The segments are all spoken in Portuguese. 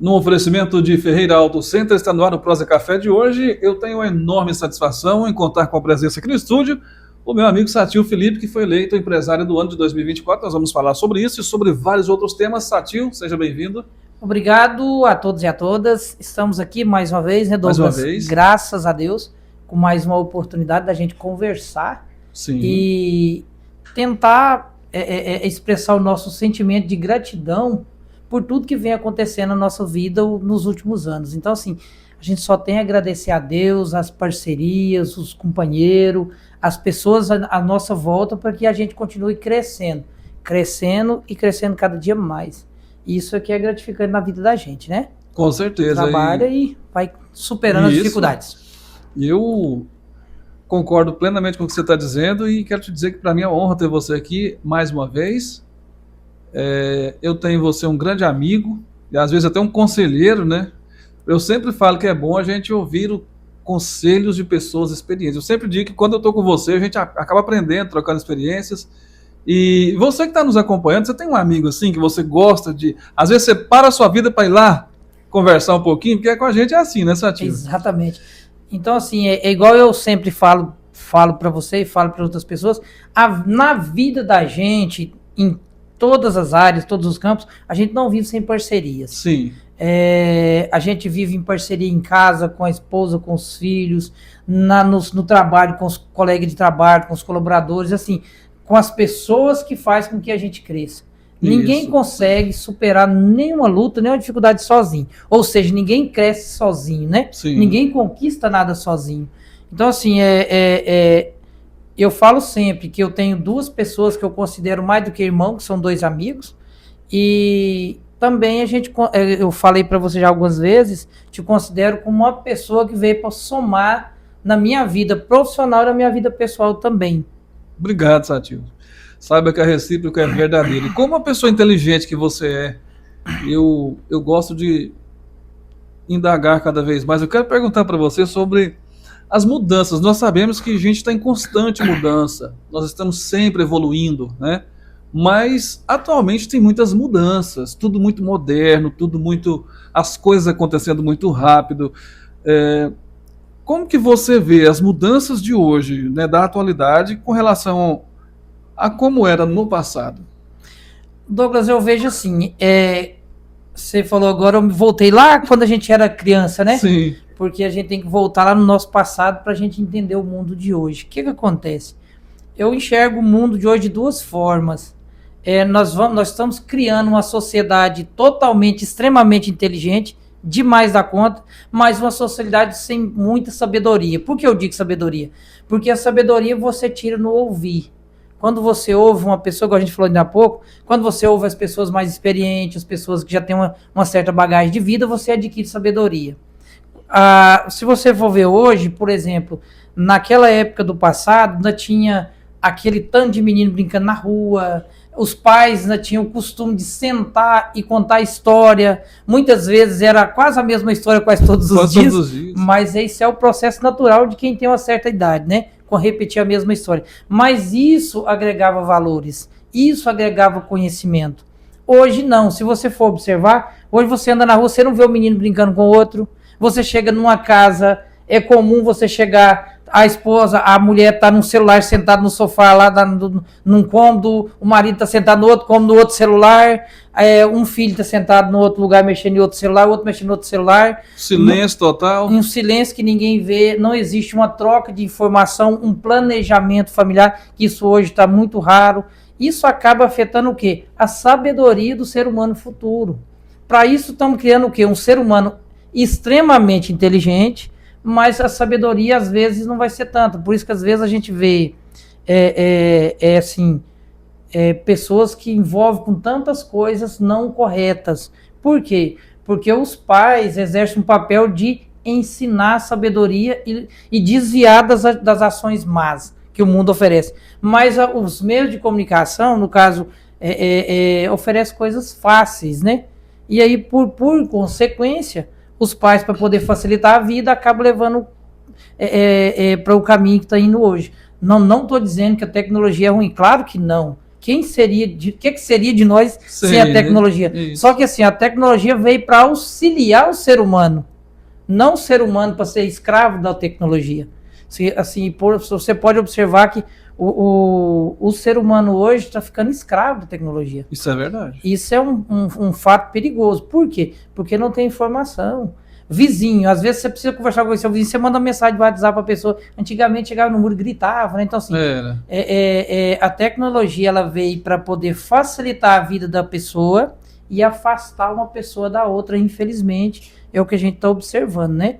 No oferecimento de Ferreira Auto Center, está no ar o Prosa Café de hoje. Eu tenho uma enorme satisfação em contar com a presença aqui no estúdio o meu amigo Satil Felipe, que foi eleito empresário do ano de 2024. Nós vamos falar sobre isso e sobre vários outros temas. Satil, seja bem-vindo. Obrigado a todos e a todas. Estamos aqui mais uma vez, né, Douglas? Mais uma vez. Graças a Deus, com mais uma oportunidade da gente conversar. Sim. E tentar expressar o nosso sentimento de gratidão por tudo que vem acontecendo na nossa vida nos últimos anos. Então, assim, a gente só tem a agradecer a Deus, as parcerias, os companheiros, as pessoas à nossa volta, para que a gente continue crescendo e crescendo cada dia mais. Isso aqui é gratificante na vida da gente, né? Com certeza. Trabalha e vai superando as dificuldades. Eu concordo plenamente com o que você está dizendo e quero te dizer que para mim é uma honra ter você aqui mais uma vez. Eu tenho em você um grande amigo e às vezes até um conselheiro, né? Eu sempre falo que é bom a gente ouvir conselhos de pessoas experientes. Eu sempre digo que quando eu estou com você, a gente acaba aprendendo, trocando experiências. E você que está nos acompanhando, você tem um amigo assim que você gosta de... Às vezes você para a sua vida para ir lá conversar um pouquinho, porque com a gente é assim, né, Satil? Exatamente. Então, assim, é igual eu sempre falo para você e falo para outras pessoas, na vida da gente, em todas as áreas, todos os campos, a gente não vive sem parcerias. Sim. A gente vive em parceria em casa, com a esposa, com os filhos, no trabalho, com os colegas de trabalho, com os colaboradores, assim, com as pessoas que fazem com que a gente cresça. Ninguém consegue superar nenhuma luta, nenhuma dificuldade sozinho. Ou seja, ninguém cresce sozinho, né? Sim. Ninguém conquista nada sozinho. Então, assim, eu falo sempre que eu tenho duas pessoas que eu considero mais do que irmão, que são dois amigos. E também eu falei para você já algumas vezes, te considero como uma pessoa que veio para somar na minha vida profissional e na minha vida pessoal também. Obrigado, Satil. Saiba que a recíproca é verdadeira. E como uma pessoa inteligente que você é, eu gosto de indagar cada vez mais. Eu quero perguntar para você sobre as mudanças. Nós sabemos que a gente está em constante mudança. Nós estamos sempre evoluindo, né? Mas atualmente tem muitas mudanças. Tudo muito moderno, as coisas acontecendo muito rápido. Como que você vê as mudanças de hoje, né, da atualidade, com relação a como era no passado? Douglas, eu vejo assim, você falou agora, eu me voltei lá quando a gente era criança, né? Sim. Porque a gente tem que voltar lá no nosso passado para a gente entender o mundo de hoje. O que acontece? Eu enxergo o mundo de hoje de duas formas. Nós estamos criando uma sociedade totalmente, extremamente inteligente, demais da conta, mas uma sociedade sem muita sabedoria. Por que eu digo sabedoria? Porque a sabedoria você tira no ouvir. Quando você ouve uma pessoa, como a gente falou ainda há pouco, quando você ouve as pessoas mais experientes, as pessoas que já têm uma certa bagagem de vida, você adquire sabedoria. Se você for ver hoje, por exemplo, naquela época do passado, ainda tinha aquele tanto de menino brincando na rua, os pais ainda tinham o costume de sentar e contar história, muitas vezes era quase a mesma história quase todos os dias, mas esse é o processo natural de quem tem uma certa idade, né? Com repetir a mesma história. Mas isso agregava valores, isso agregava conhecimento. Hoje não, se você for observar, hoje você anda na rua, você não vê o menino brincando com o outro, você chega numa casa, é comum você chegar, a esposa, a mulher está num celular sentado no sofá lá num cômodo, o marido está sentado no outro cômodo, no outro celular, um filho está sentado no outro lugar mexendo em outro celular, o outro mexendo no outro celular. Silêncio total. Um silêncio que ninguém vê, não existe uma troca de informação, um planejamento familiar, que isso hoje está muito raro. Isso acaba afetando o quê? A sabedoria do ser humano futuro. Para isso estamos criando o quê? Um ser humano extremamente inteligente, mas a sabedoria às vezes não vai ser tanta. Por isso que às vezes a gente vê pessoas que envolvem com tantas coisas não corretas. Por quê? Porque os pais exercem um papel de ensinar sabedoria e desviar das ações más que o mundo oferece. Mas os meios de comunicação, no caso, oferecem coisas fáceis, né? E aí, por consequência, os pais, para poder facilitar a vida, acabam levando para o caminho que está indo hoje. Não estou dizendo que a tecnologia é ruim, claro que não. quem seria o que seria de nós sem a tecnologia? Né? Só que assim, a tecnologia veio para auxiliar o ser humano, não o ser humano para ser escravo da tecnologia. Assim, você pode observar que o ser humano hoje está ficando escravo da tecnologia. Isso é verdade. Isso é um fato perigoso. Por quê? Porque não tem informação. Vizinho, às vezes você precisa conversar com o seu vizinho, você manda mensagem do WhatsApp para a pessoa. Antigamente chegava no muro e gritava, né? Então, assim, a tecnologia ela veio para poder facilitar a vida da pessoa e afastar uma pessoa da outra, infelizmente. É o que a gente está observando, né?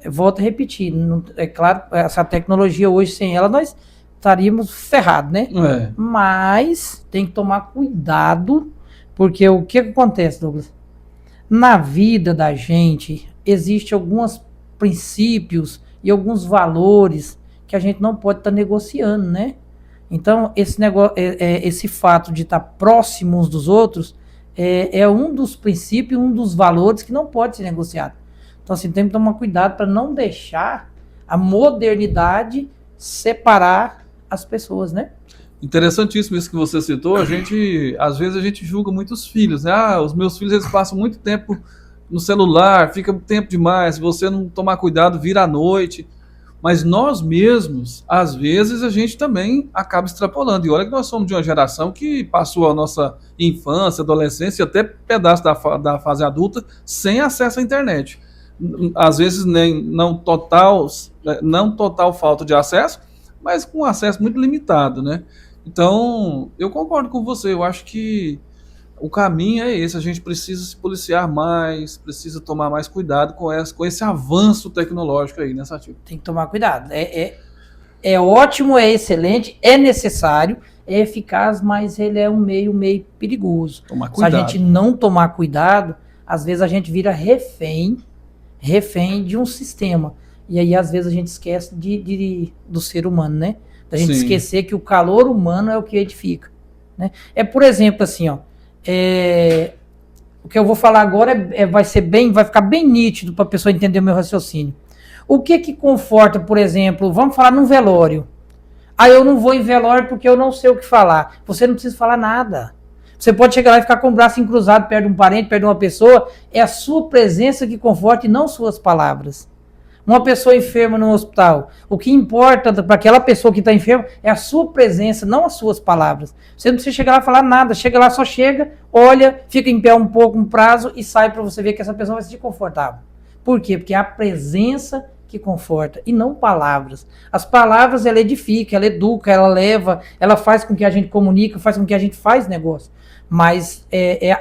Volto a repetir, é claro, essa tecnologia hoje, sem ela, nós estaríamos ferrados, né? Mas tem que tomar cuidado, porque o que acontece, Douglas? Na vida da gente, existem alguns princípios e alguns valores que a gente não pode estar negociando, né? Então, esse fato de estar próximo uns dos outros é um dos princípios, um dos valores que não pode ser negociado. Então, assim, tem que tomar cuidado para não deixar a modernidade separar as pessoas, né? Interessantíssimo isso que você citou. Às vezes a gente julga muitos filhos, né? Os meus filhos, eles passam muito tempo no celular, fica tempo demais, se você não tomar cuidado, vira à noite. Mas nós mesmos, às vezes, a gente também acaba extrapolando. E olha que nós somos de uma geração que passou a nossa infância, adolescência, até pedaço da fase adulta, sem acesso à internet. Às vezes não total falta de acesso, mas com acesso muito limitado, né? Então, eu concordo com você, eu acho que o caminho é esse, a gente precisa se policiar mais, precisa tomar mais cuidado com esse avanço tecnológico aí, né, Satil? Tem que tomar cuidado, é ótimo, é excelente, é necessário, é eficaz, mas ele é um meio perigoso. Tomar cuidado. Se a gente não tomar cuidado, às vezes a gente vira refém de um sistema. E aí, às vezes, a gente esquece do ser humano, né? Da gente esquecer que o calor humano é o que edifica. Né? Por exemplo, assim, ó. O que eu vou falar agora vai ficar bem nítido para a pessoa entender o meu raciocínio. O que conforta, por exemplo, vamos falar num velório. Eu não vou em velório porque eu não sei o que falar. Você não precisa falar nada. Você pode chegar lá e ficar com o braço encruzado perto de um parente, perto de uma pessoa. É a sua presença que conforta e não suas palavras. Uma pessoa enferma no hospital, o que importa para aquela pessoa que está enferma é a sua presença, não as suas palavras. Você não precisa chegar lá e falar nada. Chega lá, só chega, olha, fica em pé um pouco, um prazo e sai para você ver que essa pessoa vai se sentir confortável. Por quê? Porque é a presença que conforta e não palavras. As palavras, ela edifica, ela educa, ela leva, ela faz com que a gente comunica, faz com que a gente faz negócio. Mas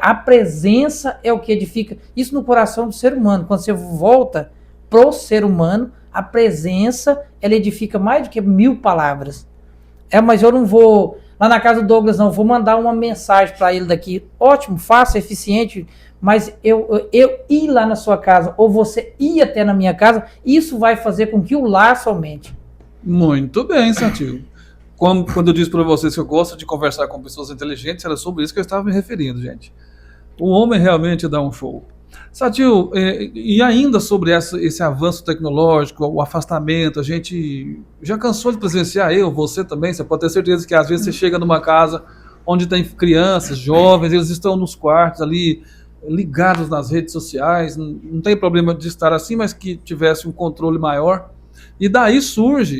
a presença é o que edifica. Isso no coração do ser humano. Quando você volta pro ser humano, a presença, ela edifica mais do que 1000 palavras. Mas eu não vou lá na casa do Douglas, não, vou mandar uma mensagem para ele daqui. Ótimo, fácil, eficiente, mas eu ir lá na sua casa, ou você ir até na minha casa, isso vai fazer com que o laço aumente. Muito bem, Satil. Quando eu disse para vocês que eu gosto de conversar com pessoas inteligentes, era sobre isso que eu estava me referindo, gente. O homem realmente dá um show. Satil, e ainda sobre esse avanço tecnológico, o afastamento, a gente já cansou de presenciar, você também, você pode ter certeza que às vezes você chega numa casa onde tem crianças, jovens, eles estão nos quartos ali, ligados nas redes sociais, não tem problema de estar assim, mas que tivesse um controle maior. E daí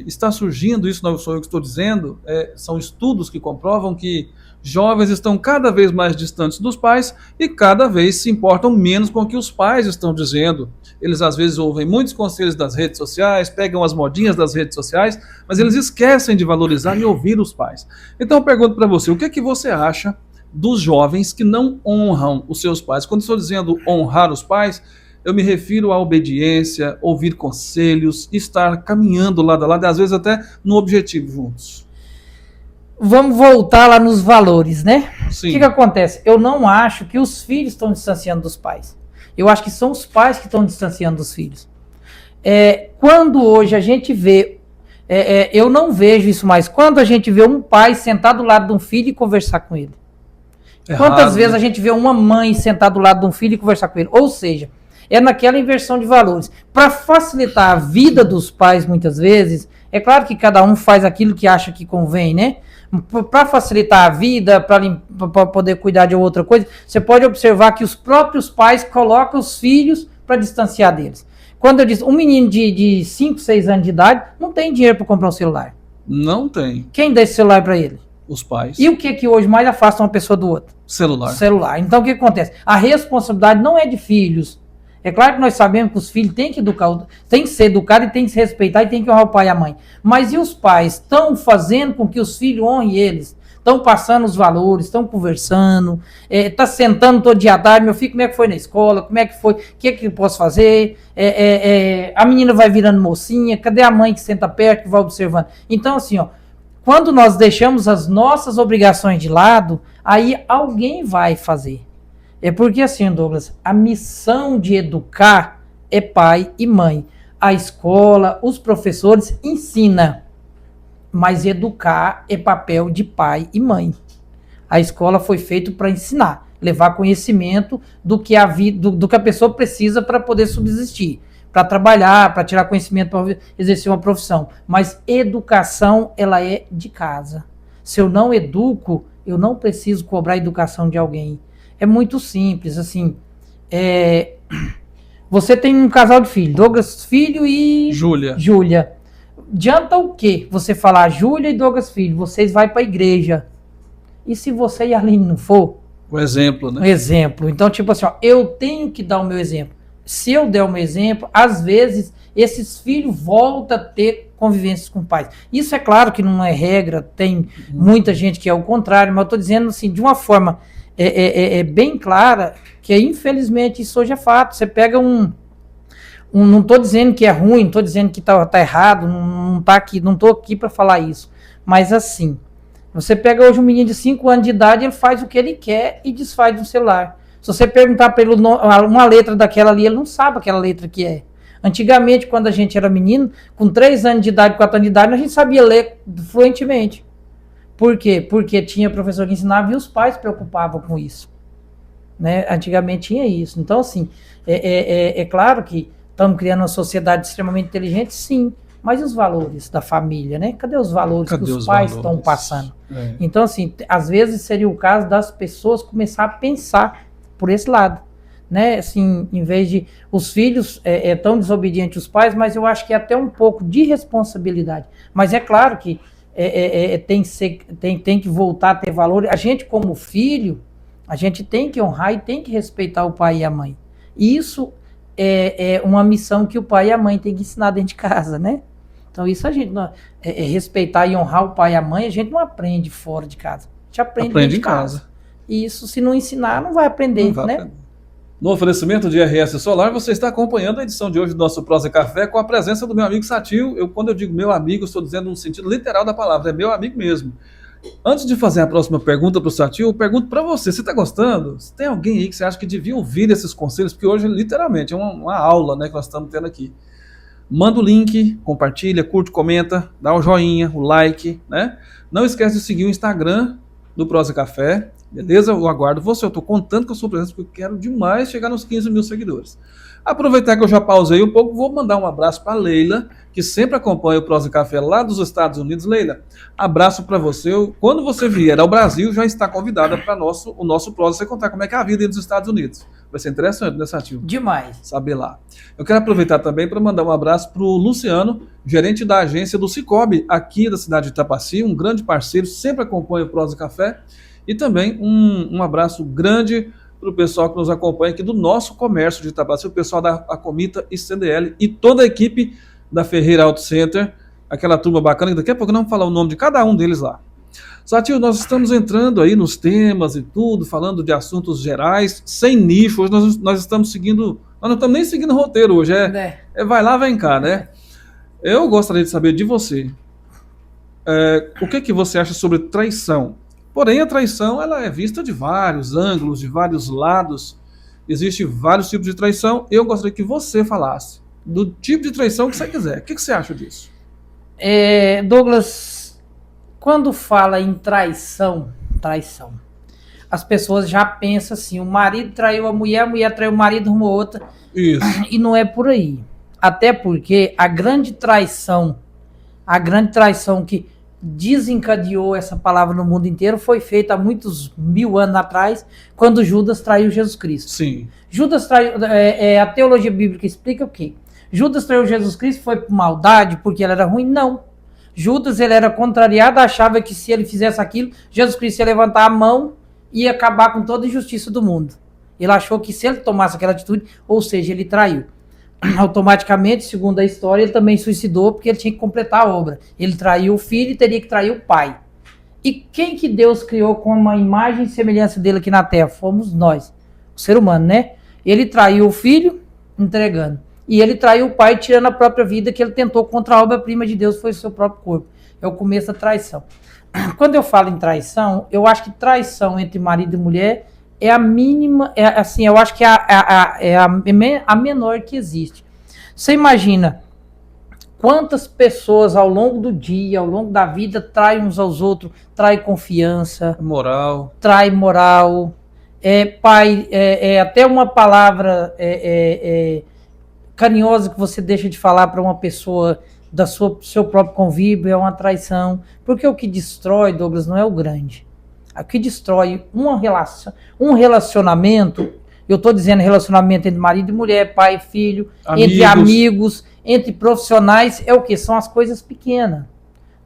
está surgindo, isso não sou eu que estou dizendo, são estudos que comprovam que jovens estão cada vez mais distantes dos pais e cada vez se importam menos com o que os pais estão dizendo. Eles às vezes ouvem muitos conselhos das redes sociais, pegam as modinhas das redes sociais, mas eles esquecem de valorizar e ouvir os pais. Então eu pergunto para você, o que você acha dos jovens que não honram os seus pais? Quando estou dizendo honrar os pais, eu me refiro à obediência, ouvir conselhos, estar caminhando lado a lado, às vezes até no objetivo juntos. Vamos voltar lá nos valores, né? Sim. O que acontece? Eu não acho que os filhos estão distanciando dos pais. Eu acho que são os pais que estão distanciando dos filhos. Quando hoje a gente vê, eu não vejo isso mais, quando a gente vê um pai sentado do lado de um filho e conversar com ele. Quantas vezes a gente vê uma mãe sentada do lado de um filho e conversar com ele? Ou seja, naquela inversão de valores. Para facilitar a vida dos pais, muitas vezes, É claro que cada um faz aquilo que acha que convém, né? Para facilitar a vida, para poder cuidar de outra coisa, você pode observar que os próprios pais colocam os filhos para distanciar deles. Quando eu disse, um menino de 5, 6 anos de idade não tem dinheiro para comprar um celular. Não tem. Quem dá esse celular para ele? Os pais. E o que hoje mais afasta uma pessoa do outro? Celular. Então o que acontece? A responsabilidade não é de filhos. É claro que nós sabemos que os filhos têm que educar, têm que ser educados e têm que se respeitar e têm que honrar o pai e a mãe. Mas e os pais estão fazendo com que os filhos honrem eles? Estão passando os valores, estão conversando, tá sentando todo dia à tarde, meu filho, como é que foi na escola, como é que foi, o que eu posso fazer? A menina vai virando mocinha, cadê a mãe que senta perto, que vai observando? Então assim, ó, quando nós deixamos as nossas obrigações de lado, aí alguém vai fazer. É porque assim, Douglas, a missão de educar é pai e mãe. A escola, os professores ensinam, mas educar é papel de pai e mãe. A escola foi feita para ensinar, levar conhecimento do que a vida, do que a pessoa precisa para poder subsistir, para trabalhar, para tirar conhecimento, para exercer uma profissão. Mas educação, ela é de casa. Se eu não educo, eu não preciso cobrar a educação de alguém. É muito simples, assim. Você tem um casal de filhos, Douglas Filho e Júlia. Adianta o quê? Você falar Júlia e Douglas Filho, vocês vão para a igreja. E se você e a Aline não for? O exemplo, né? O exemplo. Então, tipo assim, ó, eu tenho que dar o meu exemplo. Se eu der o meu exemplo, às vezes, esses filhos voltam a ter convivências com pais. Isso é claro que não é regra, tem muita gente que é o contrário, mas eu estou dizendo assim, de uma forma bem clara, que infelizmente isso hoje é fato. Você pega não estou dizendo que é ruim, não estou dizendo que tá errado, não estou aqui para falar isso, mas assim, você pega hoje um menino de 5 anos de idade, ele faz o que ele quer e desfaz do celular. Se você perguntar para ele uma letra daquela ali, ele não sabe aquela letra que é. Antigamente, quando a gente era menino, com 3 anos de idade, 4 anos de idade, a gente sabia ler fluentemente. Por quê? Porque tinha professor que ensinava e os pais se preocupavam com isso. Né? Antigamente tinha isso. Então, assim, é claro que estamos criando uma sociedade extremamente inteligente, sim. Mas e os valores da família, né? Cadê os valores que os pais estão passando? Então, assim, às vezes seria o caso das pessoas começar a pensar por esse lado. Né? Assim, em vez de os filhos tão desobedientes aos pais, mas eu acho que é até um pouco de responsabilidade. Mas é claro que tem que voltar a ter valor. A gente, como filho, a gente tem que honrar e tem que respeitar o pai e a mãe. E isso é uma missão que o pai e a mãe têm que ensinar dentro de casa, né? Então isso a gente respeitar e honrar o pai e a mãe, a gente não aprende fora de casa. A gente aprende dentro de casa. E isso, se não ensinar, não vai aprender, né? No oferecimento de RS Solar, você está acompanhando a edição de hoje do nosso Prosa Café com a presença do meu amigo Satil. Quando eu digo meu amigo, estou dizendo no sentido literal da palavra, é meu amigo mesmo. Antes de fazer a próxima pergunta para o Satil, eu pergunto para você está gostando? Se tem alguém aí que você acha que devia ouvir esses conselhos, porque hoje, literalmente, é uma aula, né, que nós estamos tendo aqui. Manda o link, compartilha, curte, comenta, dá o joinha, o like, né? Não esquece de seguir o Instagram do Prosa Café, beleza? Eu aguardo você, eu estou contando com a sua presença, porque eu quero demais chegar nos 15 mil seguidores. Aproveitar que eu já pausei um pouco, vou mandar um abraço para a Leila, que sempre acompanha o Prosa Café lá dos Estados Unidos. Leila, abraço para você. Quando você vier ao Brasil, já está convidada para o nosso Prosa, você contar como é que é a vida nos Estados Unidos. Vai ser interessante, né, Satil? Demais. Saber lá. Eu quero aproveitar também para mandar um abraço para o Luciano, gerente da agência do Cicobi, aqui da cidade de Itapaci, um grande parceiro, sempre acompanha o Prosa Café. E também um abraço grande para o pessoal que nos acompanha aqui do nosso comércio de Itapaci, o pessoal da Acomita e CDL e toda a equipe da Ferreira Auto Center, aquela turma bacana, que daqui a pouco nós vamos falar o nome de cada um deles lá. Satil, nós estamos entrando aí nos temas e tudo, falando de assuntos gerais, sem nicho. Hoje nós estamos seguindo, nós não estamos nem seguindo roteiro hoje, vai lá, vem cá, né? Eu gostaria de saber de você, o que você acha sobre traição? Porém, a traição ela é vista de vários ângulos, de vários lados. Existem vários tipos de traição. Eu gostaria que você falasse do tipo de traição que você quiser. O que você acha disso? Douglas, quando fala em traição, as pessoas já pensam assim, o marido traiu a mulher traiu o marido, uma outra. Isso. E não é por aí. Até porque a grande traição A grande traição que desencadeou essa palavra no mundo inteiro foi feita há muitos 1000 anos atrás, quando Judas traiu Jesus Cristo. Sim. Judas traiu, a teologia bíblica explica o quê? Judas traiu Jesus Cristo foi por maldade, porque ele era ruim? Não. Judas, ele era contrariado, achava que se ele fizesse aquilo, Jesus Cristo ia levantar a mão e ia acabar com toda a injustiça do mundo. Ele achou que se ele tomasse aquela atitude, ou seja, ele traiu. Automaticamente, segundo a história, ele também suicidou porque ele tinha que completar a obra. Ele traiu o filho e teria que trair o pai. E quem que Deus criou com uma imagem e semelhança dele aqui na Terra? Fomos nós, o ser humano, né? Ele traiu o filho, entregando. E ele traiu o pai, tirando a própria vida, que ele tentou contra a obra-prima de Deus, foi o seu próprio corpo. É o começo da traição. Quando eu falo em traição, eu acho que traição entre marido e mulher é a mínima, assim, eu acho que é a menor que existe. Você imagina quantas pessoas ao longo do dia, ao longo da vida, traem uns aos outros, trai confiança, trai moral, até uma palavra carinhosa que você deixa de falar para uma pessoa do seu próprio convívio é uma traição, porque o que destrói, Douglas, não é o grande. O que destrói um relacionamento, eu estou dizendo relacionamento entre marido e mulher, pai e filho, entre amigos, entre profissionais, é o que? São as coisas pequenas,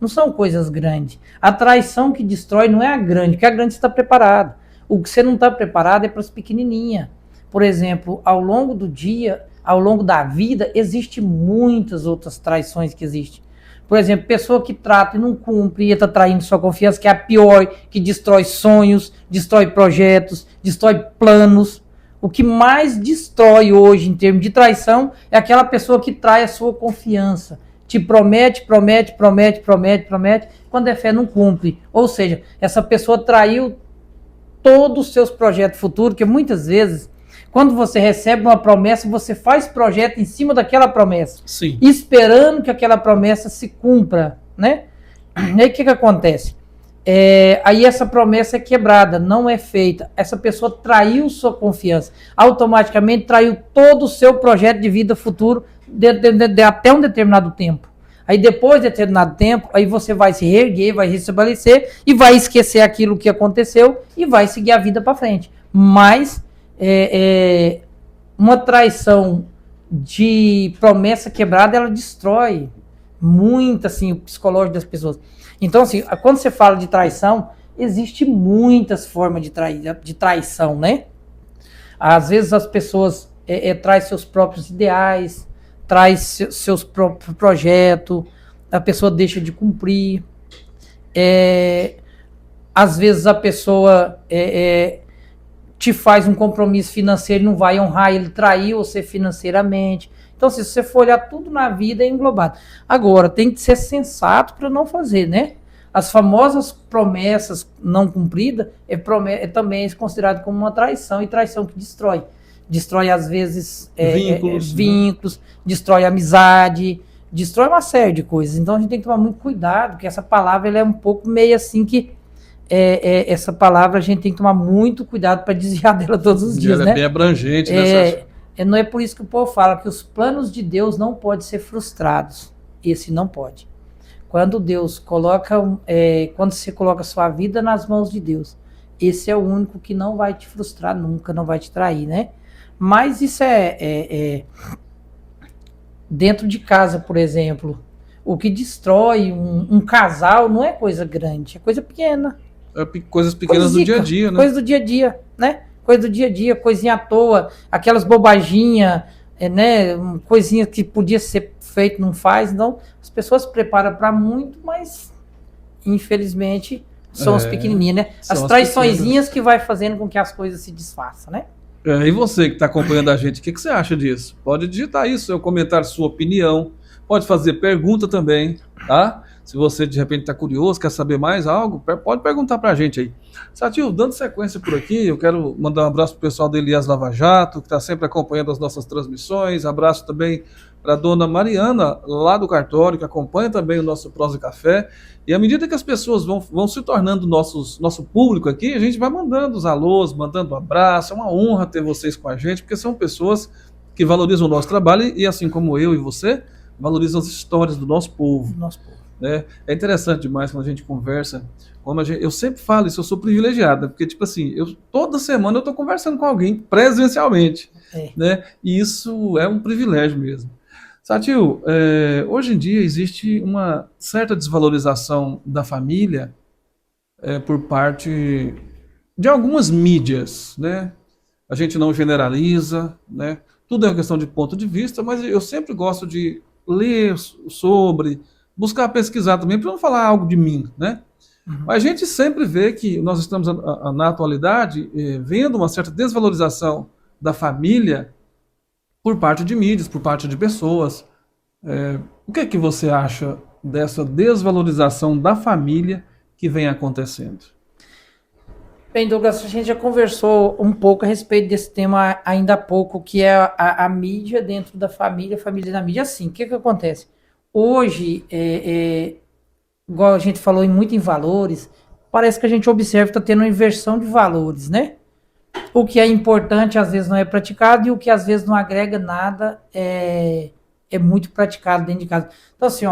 não são coisas grandes. A traição que destrói não é a grande, porque a grande você está preparado. O que você não está preparado é para as pequenininhas. Por exemplo, ao longo do dia, ao longo da vida, existem muitas outras traições que existem. Por exemplo, pessoa que trata e não cumpre e está traindo sua confiança, que é a pior, que destrói sonhos, destrói projetos, destrói planos. O que mais destrói hoje em termos de traição é aquela pessoa que trai a sua confiança. Te promete, quando é fé não cumpre. Ou seja, essa pessoa traiu todos os seus projetos futuros, porque muitas vezes, quando você recebe uma promessa, você faz projeto em cima daquela promessa. Sim. Esperando que aquela promessa se cumpra, né? E aí o que acontece? Aí essa promessa é quebrada, não é feita. Essa pessoa traiu sua confiança. Automaticamente traiu todo o seu projeto de vida futuro até um determinado tempo. Aí depois de determinado tempo, aí você vai se reerguer, vai restabelecer e vai esquecer aquilo que aconteceu e vai seguir a vida para frente. Mas uma traição de promessa quebrada, ela destrói muito assim, o psicológico das pessoas. Então, assim, quando você fala de traição, existe muitas formas de traição, né? Às vezes as pessoas traem seus próprios ideais, traz seus próprios projetos, a pessoa deixa de cumprir. Às vezes a pessoa te faz um compromisso financeiro e não vai honrar, ele traiu você financeiramente. Então, se você for olhar tudo na vida, é englobado. Agora, tem que ser sensato para não fazer, né? As famosas promessas não cumpridas também considerado como uma traição, e traição que destrói. Destrói, às vezes, vínculos, destrói amizade, destrói uma série de coisas. Então, a gente tem que tomar muito cuidado, porque essa palavra ela é um pouco meio assim que essa palavra a gente tem que tomar muito cuidado para desviar dela todos os dias, né? É bem abrangente, né? Não é por isso que o povo fala que os planos de Deus não podem ser frustrados. Esse não pode. Quando Deus quando você coloca a sua vida nas mãos de Deus, esse é o único que não vai te frustrar nunca, não vai te trair, né? Mas isso dentro de casa, por exemplo, o que destrói um casal não é coisa grande, é coisa pequena. Coisas pequenas do dia a dia, né? Coisa do dia a dia, né? Coisa do dia a dia, coisinha à toa, aquelas bobaginhas, né? Coisinha que podia ser feito, não faz. Então, as pessoas se preparam para muito, mas infelizmente são as pequenininhas, né? As traiçõezinhas que vai fazendo com que as coisas se desfaçam, né? E você que está acompanhando a gente, o que você acha disso? Pode digitar aí seu comentário, sua opinião. Pode fazer pergunta também, tá? Se você de repente está curioso, quer saber mais algo, pode perguntar para a gente aí. Satil, dando sequência por aqui, eu quero mandar um abraço para o pessoal do Elias Lava Jato, que está sempre acompanhando as nossas transmissões. Abraço também para a dona Mariana, lá do cartório, que acompanha também o nosso Prosa Café. E à medida que as pessoas vão se tornando nosso público aqui, a gente vai mandando os alôs, mandando um abraço. É uma honra ter vocês com a gente, porque são pessoas que valorizam o nosso trabalho e assim como eu e você, valorizam as histórias do nosso povo. né? É interessante demais quando a gente conversa. Eu sempre falo isso, eu sou privilegiado, porque, tipo assim, toda semana eu estou conversando com alguém presencialmente, É. né? E isso é um privilégio mesmo. Satil, hoje em dia existe uma certa desvalorização da família por parte de algumas mídias, né? A gente não generaliza, né? Tudo é uma questão de ponto de vista, mas eu sempre gosto de ler sobre, buscar pesquisar também, para não falar algo de mim, né? Mas a gente sempre vê que nós estamos, na atualidade, vendo uma certa desvalorização da família por parte de mídias, por parte de pessoas. O que é que você acha dessa desvalorização da família que vem acontecendo? Bem, Douglas, a gente já conversou um pouco a respeito desse tema ainda há pouco, que é a mídia dentro da família, a família da mídia. Assim, o que acontece? Hoje, igual a gente falou muito em valores, parece que a gente observa que está tendo uma inversão de valores, né? O que é importante às vezes não é praticado e o que às vezes não agrega nada é muito praticado dentro de casa. Então, assim,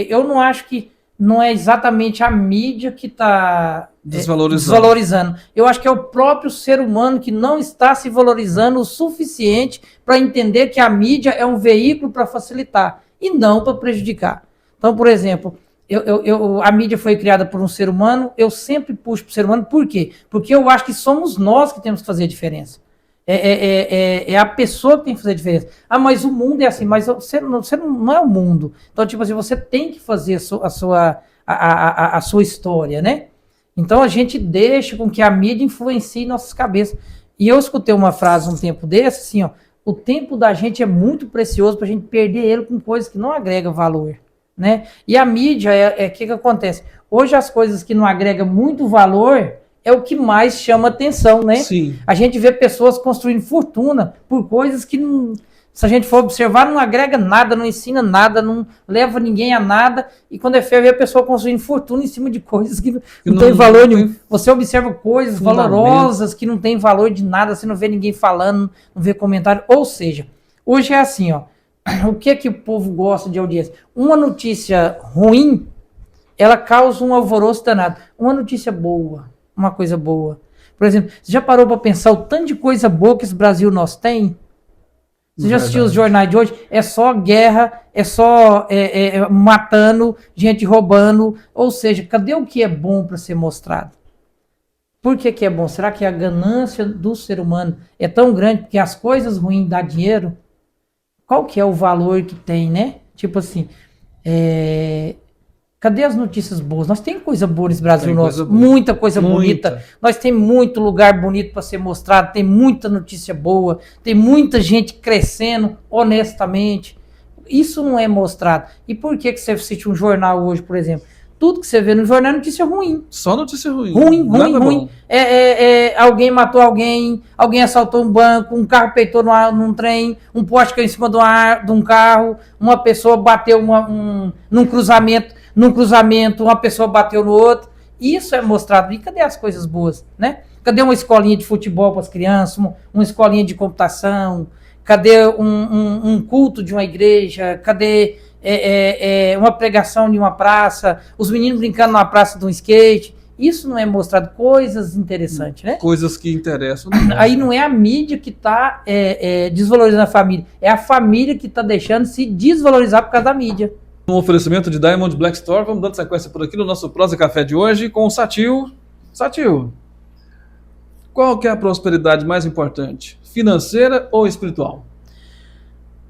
eu não acho que não é exatamente a mídia que está desvalorizando. Eu acho que é o próprio ser humano que não está se valorizando o suficiente para entender que a mídia é um veículo para facilitar e não para prejudicar. Então, por exemplo, a mídia foi criada por um ser humano, eu sempre puxo para o ser humano, por quê? Porque eu acho que somos nós que temos que fazer a diferença. É a pessoa que tem que fazer a diferença. Ah, mas o mundo é assim, mas você não é o mundo. Então, tipo assim, você tem que fazer a sua história, né? Então a gente deixa com que a mídia influencie nossas cabeças. E eu escutei uma frase um tempo desse, assim, ó, o tempo da gente é muito precioso para a gente perder ele com coisas que não agregam valor, né? E a mídia, que acontece? Hoje as coisas que não agregam muito valor é o que mais chama atenção, né? Sim. A gente vê pessoas construindo fortuna por coisas que, não, se a gente for observar, não agrega nada, não ensina nada, não leva ninguém a nada. E quando é feio, vê a pessoa construindo fortuna em cima de coisas que não tem valor nenhum. Você observa coisas valorosas que não tem valor de nada, você não vê ninguém falando, não vê comentário. Ou seja, hoje é assim, ó. O que o povo gosta de audiência? Uma notícia ruim, ela causa um alvoroço danado. Uma notícia boa, uma coisa boa. Por exemplo, você já parou para pensar o tanto de coisa boa que esse Brasil nós tem? Você já assistiu os jornais de hoje? É só guerra, é só matando, gente roubando. Ou seja, cadê o que é bom para ser mostrado? Por que é bom? Será que a ganância do ser humano é tão grande que as coisas ruins dão dinheiro? Qual que é o valor que tem, né? Tipo assim, cadê as notícias boas? Nós temos coisa boa nesse Brasil nosso, muita coisa bonita. Nós temos muito lugar bonito para ser mostrado, tem muita notícia boa, tem muita gente crescendo honestamente. Isso não é mostrado. E por que você assiste um jornal hoje, por exemplo? Tudo que você vê no jornal é notícia ruim. Só notícia ruim. Ruim. Alguém matou alguém assaltou um banco, um carro peitou num trem, um poste caiu em cima de um carro, uma pessoa bateu num cruzamento, uma pessoa bateu no outro. Isso é mostrado. E cadê as coisas boas, né? Cadê uma escolinha de futebol para as crianças, uma escolinha de computação? Cadê um culto de uma igreja? Cadê uma pregação de uma praça? Os meninos brincando na praça de um skate? Isso não é mostrado. Coisas interessantes, né? Coisas que interessam. Aí não é a mídia que está desvalorizando a família. É a família que está deixando se desvalorizar por causa da mídia. Um oferecimento de Diamond Black Store. Vamos dando sequência por aqui no nosso Prosa Café de hoje com o Satil. Satil, qual que é a prosperidade mais importante? Financeira ou espiritual?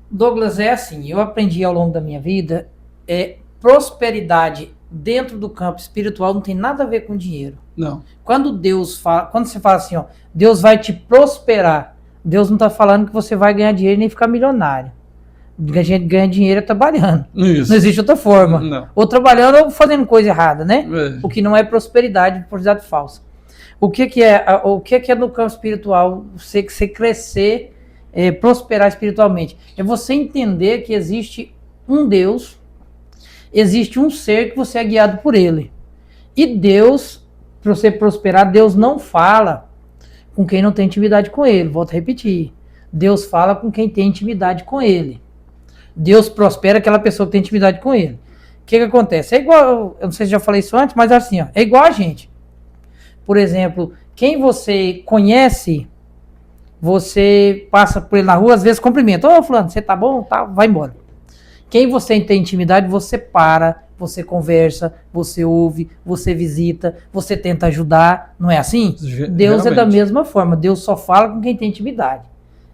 Douglas, é assim, eu aprendi ao longo da minha vida, prosperidade dentro do campo espiritual não tem nada a ver com dinheiro. Não. Quando você fala assim, ó, Deus vai te prosperar, Deus não está falando que você vai ganhar dinheiro nem ficar milionário. A gente ganha dinheiro trabalhando. Isso. Não existe outra forma. Não. Ou trabalhando ou fazendo coisa errada, né? O que não é prosperidade falsa. O que é no campo espiritual? Você crescer, prosperar espiritualmente. É você entender que existe um Deus, existe um ser que você é guiado por ele. E Deus, para você prosperar, Deus não fala com quem não tem intimidade com ele. Volto a repetir. Deus fala com quem tem intimidade com ele. Deus prospera aquela pessoa que tem intimidade com ele. que acontece? É igual, eu não sei se já falei isso antes, mas assim, ó, é igual a gente. Por exemplo, quem você conhece, você passa por ele na rua, às vezes cumprimenta. Ô, fulano, você tá bom? Tá, vai embora. Quem você tem intimidade, você para, você conversa, você ouve, você visita, você tenta ajudar. Não é assim? Deus é da mesma forma. Deus só fala com quem tem intimidade.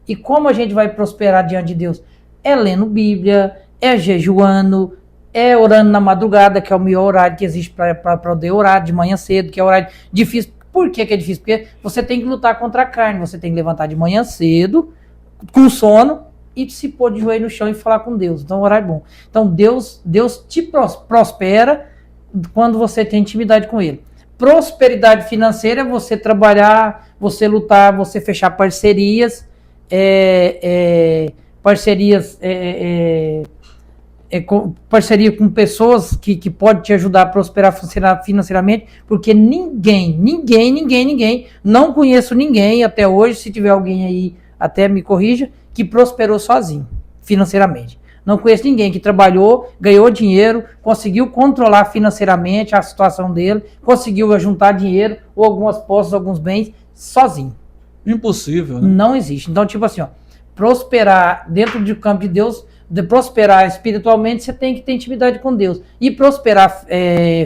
E como a gente vai prosperar diante de Deus? É lendo Bíblia, é jejuando, é orando na madrugada, que é o melhor horário que existe para poder orar de manhã cedo, que é o horário difícil. Por que é difícil? Porque você tem que lutar contra a carne, você tem que levantar de manhã cedo, com sono, e se pôr de joelho no chão e falar com Deus. Então, o horário é bom. Então, Deus te prospera quando você tem intimidade com Ele. Prosperidade financeira é você trabalhar, você lutar, você fechar parcerias, parceria com pessoas que podem te ajudar a prosperar financeiramente, porque ninguém, não conheço ninguém até hoje, se tiver alguém aí, até me corrija, que prosperou sozinho, financeiramente. Não conheço ninguém que trabalhou, ganhou dinheiro, conseguiu controlar financeiramente a situação dele, conseguiu juntar dinheiro, ou algumas posses, alguns bens, sozinho. Impossível, né? Não existe. Então, tipo assim, ó, prosperar dentro do campo de Deus, de prosperar espiritualmente, você tem que ter intimidade com Deus. E prosperar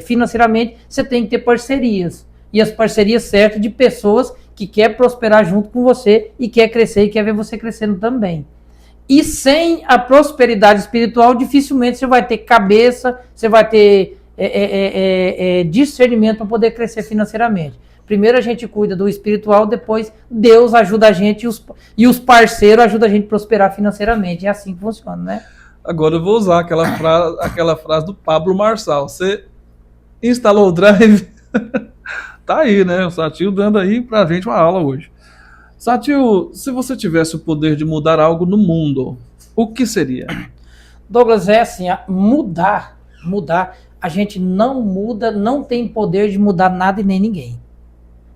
financeiramente, você tem que ter parcerias. E as parcerias certas de pessoas que quer prosperar junto com você e quer crescer e quer ver você crescendo também. E sem a prosperidade espiritual, dificilmente você vai ter cabeça, você vai ter discernimento para poder crescer financeiramente. Primeiro a gente cuida do espiritual, depois Deus ajuda a gente e os parceiros ajudam a gente a prosperar financeiramente. É assim que funciona, né? Agora eu vou usar aquela frase do Pablo Marçal. Você instalou o Drive? Tá aí, né? O Satil dando aí pra gente uma aula hoje. Satil, se você tivesse o poder de mudar algo no mundo, o que seria? Douglas, é assim, mudar, a gente não muda, não tem poder de mudar nada e nem ninguém.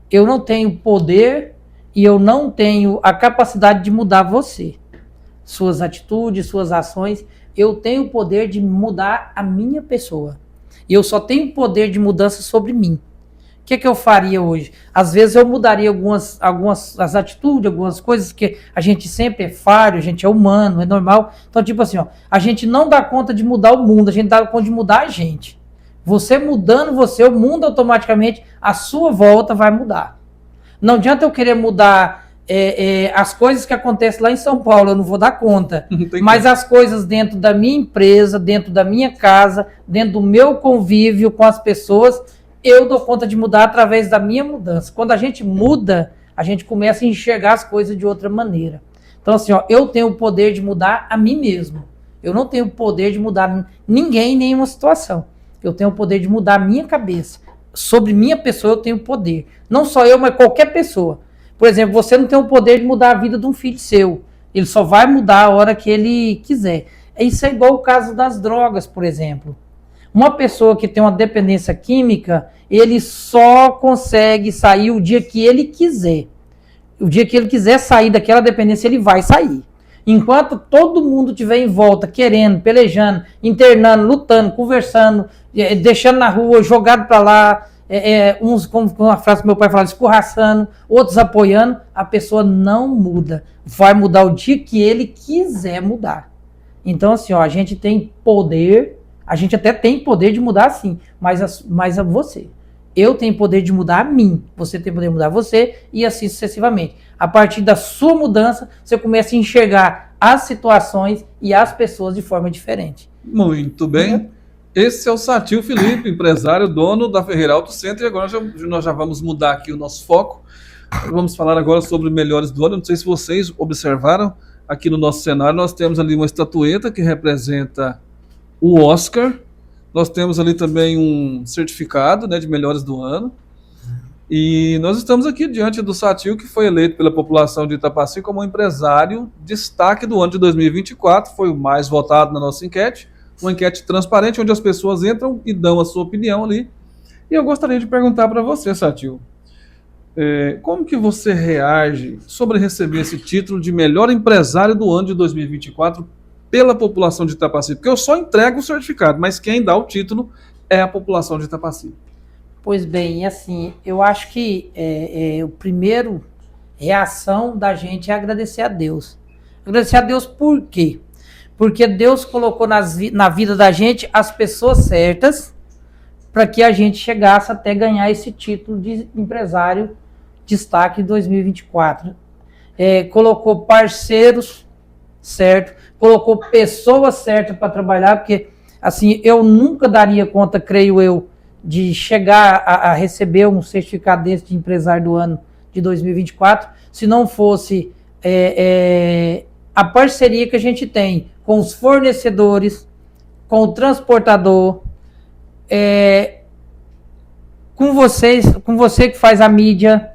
Eu não tenho poder e eu não tenho a capacidade de mudar você. Suas atitudes, suas ações, eu tenho o poder de mudar a minha pessoa. E eu só tenho poder de mudança sobre mim. O que eu faria hoje? Às vezes eu mudaria algumas as atitudes, algumas coisas que a gente sempre é falho, a gente é humano, é normal. Então, tipo assim, ó, a gente não dá conta de mudar o mundo, a gente dá conta de mudar a gente. Você mudando o mundo automaticamente, a sua volta vai mudar. Não adianta eu querer mudar as coisas que acontecem lá em São Paulo, eu não vou dar conta. Mas as coisas dentro da minha empresa, dentro da minha casa, dentro do meu convívio com as pessoas, eu dou conta de mudar através da minha mudança. Quando a gente muda, a gente começa a enxergar as coisas de outra maneira. Então, assim, ó, eu tenho o poder de mudar a mim mesmo. Eu não tenho o poder de mudar ninguém em nenhuma situação. Eu tenho o poder de mudar a minha cabeça. Sobre minha pessoa eu tenho poder. Não só eu, mas qualquer pessoa. Por exemplo, você não tem o poder de mudar a vida de um filho seu. Ele só vai mudar a hora que ele quiser. Isso é igual o caso das drogas, por exemplo. Uma pessoa que tem uma dependência química, ele só consegue sair o dia que ele quiser. O dia que ele quiser sair daquela dependência, ele vai sair. Enquanto todo mundo estiver em volta, querendo, pelejando, internando, lutando, conversando, deixando na rua, jogado para lá, uns, como a frase que meu pai falava, escorraçando, outros apoiando, a pessoa não muda. Vai mudar o dia que ele quiser mudar. Então, assim, ó, a gente tem poder, a gente até tem poder de mudar, sim, mas a você. Eu tenho poder de mudar a mim, você tem poder de mudar você e assim sucessivamente. A partir da sua mudança, você começa a enxergar as situações e as pessoas de forma diferente. Muito bem. Esse é o Satil Felipe, empresário, dono da Ferreira Auto Center. E agora nós já vamos mudar aqui o nosso foco. Vamos falar agora sobre melhores do ano. Não sei se vocês observaram, aqui no nosso cenário nós temos ali uma estatueta que representa o Oscar. Nós temos ali também um certificado, né, de melhores do ano. E nós estamos aqui diante do Satil, que foi eleito pela população de Itapaci como empresário destaque do ano de 2024. Foi o mais votado na nossa enquete. Uma enquete transparente, onde as pessoas entram e dão a sua opinião ali. E eu gostaria de perguntar para você, Satil, como que você reage sobre receber esse título de melhor empresário do ano de 2024 pela população de Itapaci? Porque eu só entrego o certificado, mas quem dá o título é a população de Itapaci. Pois bem, assim, eu acho que o primeiro reação da gente é agradecer a Deus. Agradecer a Deus por quê? Porque Deus colocou na vida da gente as pessoas certas para que a gente chegasse até ganhar esse título de empresário destaque 2024. Colocou parceiros certos, colocou pessoas certas para trabalhar, porque assim, eu nunca daria conta, creio eu, de chegar a receber um certificado desse de empresário do ano de 2024, se não fosse a parceria que a gente tem com os fornecedores, com o transportador, com você que faz a mídia,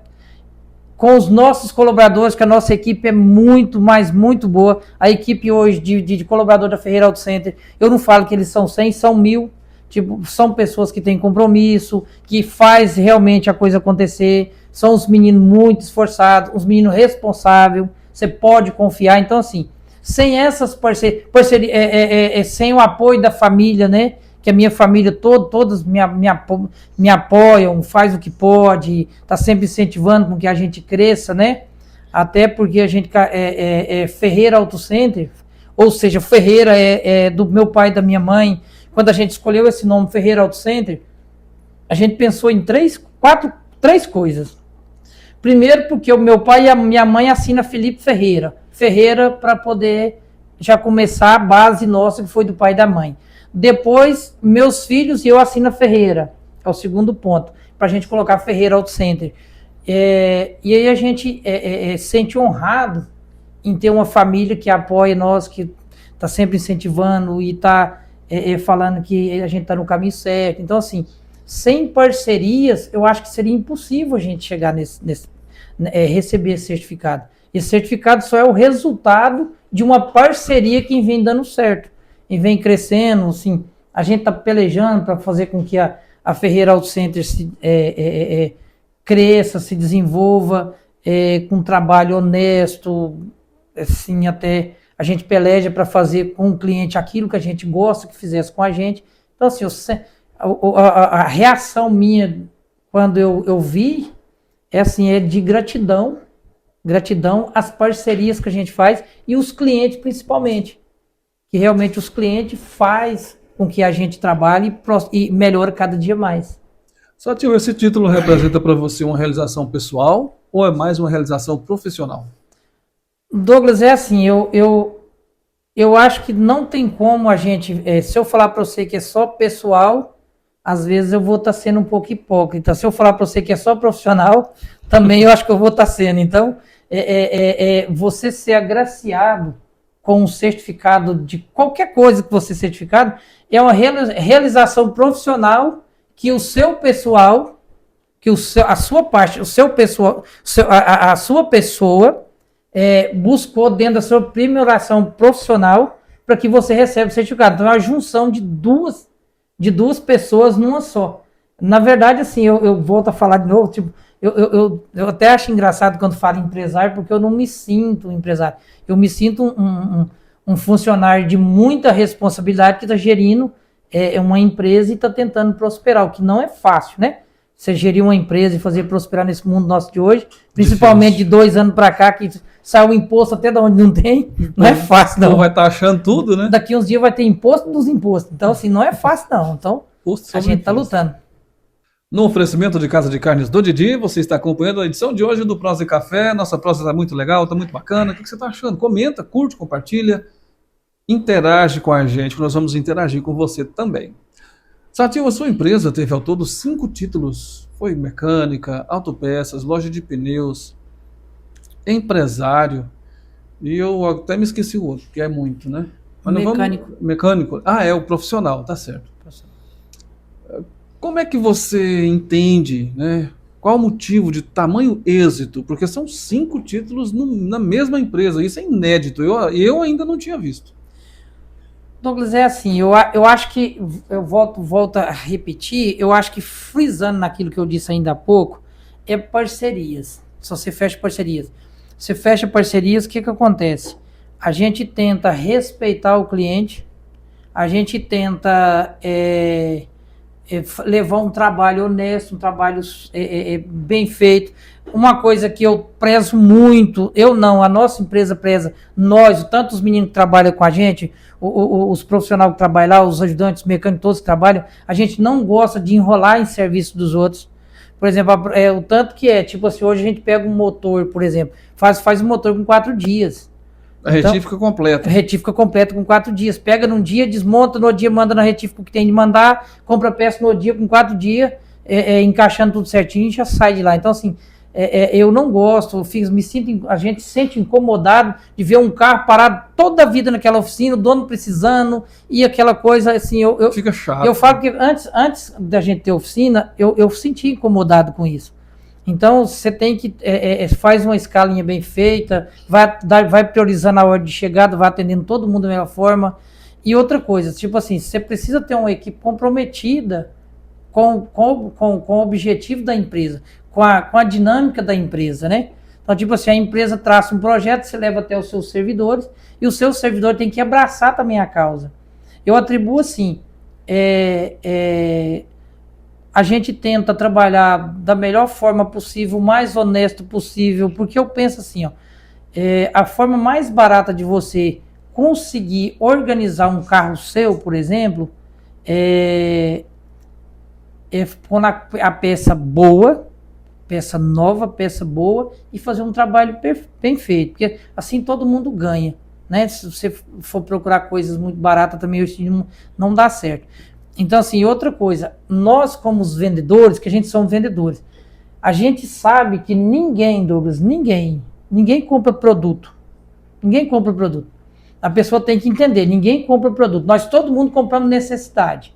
com os nossos colaboradores, que a nossa equipe é muito, mas muito boa. A equipe hoje de colaborador da Ferreira Auto Center, eu não falo que eles são 100, são 1000. Tipo, são pessoas que têm compromisso, que faz realmente a coisa acontecer. São os meninos muito esforçados, os meninos responsáveis. Você pode confiar. Então, assim, sem essas parcerias, sem o apoio da família, né? Que a minha família, todos me apoiam, faz o que pode, tá sempre incentivando com que a gente cresça, né? Até porque a gente Ferreira Auto Center, ou seja, Ferreira é do meu pai e da minha mãe. Quando a gente escolheu esse nome, Ferreira Auto Center, a gente pensou em três coisas. Primeiro, porque o meu pai e a minha mãe assinam Felipe Ferreira. Ferreira para poder já começar a base nossa, que foi do pai e da mãe. Depois, meus filhos e eu assino Ferreira. É o segundo ponto. Para a gente colocar Ferreira Auto Center. E aí a gente sente honrado em ter uma família que apoia nós, que está sempre incentivando e está falando que a gente está no caminho certo. Então, assim, sem parcerias, eu acho que seria impossível a gente chegar receber esse certificado. Esse certificado só é o resultado de uma parceria que vem dando certo, e vem crescendo, assim, a gente está pelejando para fazer com que a Ferreira Auto Center cresça, se desenvolva, com um trabalho honesto, assim, até a gente peleja para fazer com o cliente aquilo que a gente gosta que fizesse com a gente. Então, assim, a reação minha quando eu vi é de gratidão às parcerias que a gente faz e os clientes principalmente, que realmente os clientes faz com que a gente trabalhe e melhore cada dia mais. Satio, esse título representa para você uma realização pessoal ou é mais uma realização profissional? Douglas, é assim, eu acho que não tem como a gente, se eu falar para você que é só pessoal, às vezes eu vou estar sendo um pouco hipócrita. Se eu falar para você que é só profissional, também eu acho que eu vou estar sendo. Então, você ser agraciado com um certificado de qualquer coisa que você certificado, é uma realização profissional que o seu pessoal, a sua parte, o seu pessoal, a sua pessoa buscou dentro da sua aprimoração profissional para que você receba o certificado. Então é uma junção de duas pessoas numa só. Na verdade, assim, eu volto a falar de novo, tipo, eu até acho engraçado quando falo empresário, porque eu não me sinto um empresário. Eu me sinto um funcionário de muita responsabilidade que está gerindo uma empresa e está tentando prosperar, o que não é fácil, né? Você gerir uma empresa e fazer prosperar nesse mundo nosso de hoje, principalmente de 2 anos para cá, que sai o imposto até de onde não tem, não é fácil, não. Então vai estar achando tudo, né? Daqui uns dias vai ter imposto dos impostos. Então, assim, não é fácil, não. Então, a gente está lutando. No oferecimento de Casa de Carnes do Didi, você está acompanhando a edição de hoje do Prosa e Café. Nossa prosa está muito legal, está muito bacana. O que você está achando? Comenta, curte, compartilha, interage com a gente, que nós vamos interagir com você também. Satio, a sua empresa teve ao todo 5 títulos. Foi mecânica, autopeças, loja de pneus, empresário. E eu até me esqueci o outro, que é muito, né? Mas Mecânico. Mecânico. Ah, é o profissional, tá certo. Como é que você entende, né? Qual o motivo de tamanho êxito? Porque são 5 títulos na mesma empresa. Isso é inédito. Eu ainda não tinha visto. Douglas, é assim, eu acho que, eu volto a repetir, eu acho que frisando naquilo que eu disse ainda há pouco, é parcerias. Só você fecha parcerias. Você fecha parcerias, o que acontece? a gente tenta respeitar o cliente, a gente tenta levar um trabalho honesto, um trabalho bem feito. Uma coisa que eu prezo muito, eu não, a nossa empresa preza, nós, tanto os meninos que trabalham com a gente, os profissionais que trabalham lá, os ajudantes, os mecânicos, todos que trabalham, a gente não gosta de enrolar em serviço dos outros. Por exemplo, o tanto que tipo assim, hoje a gente pega um motor, por exemplo, faz um motor com 4 dias. A retífica completa. Retífica completa com 4 dias. Pega num dia, desmonta, no dia manda na retífica que tem de mandar, compra peça no dia com 4 dias, encaixando tudo certinho e já sai de lá. Então, assim, eu não gosto, a gente se sente incomodado de ver um carro parado toda a vida naquela oficina, o dono precisando, e aquela coisa, assim, fica chato. Eu falo que antes da gente ter oficina, eu senti incomodado com isso. Então, você tem que, faz uma escalinha bem feita, vai priorizando a hora de chegada, vai atendendo todo mundo da mesma forma. E outra coisa, tipo assim, você precisa ter uma equipe comprometida com o objetivo da empresa, com a dinâmica da empresa, né? Então, tipo assim, a empresa traça um projeto, você leva até os seus servidores, e o seu servidor tem que abraçar também a causa. Eu atribuo assim, a gente tenta trabalhar da melhor forma possível, o mais honesto possível, porque eu penso assim, ó, a forma mais barata de você conseguir organizar um carro seu, por exemplo, é pôr a peça boa, peça nova, peça boa, e fazer um trabalho bem feito, porque assim todo mundo ganha, né? Se você for procurar coisas muito baratas também, não dá certo. Então, assim, outra coisa, nós como os vendedores, que a gente somos vendedores, a gente sabe que ninguém, Douglas, ninguém compra produto. Ninguém compra produto. A pessoa tem que entender, ninguém compra produto. Todo mundo compramos necessidade.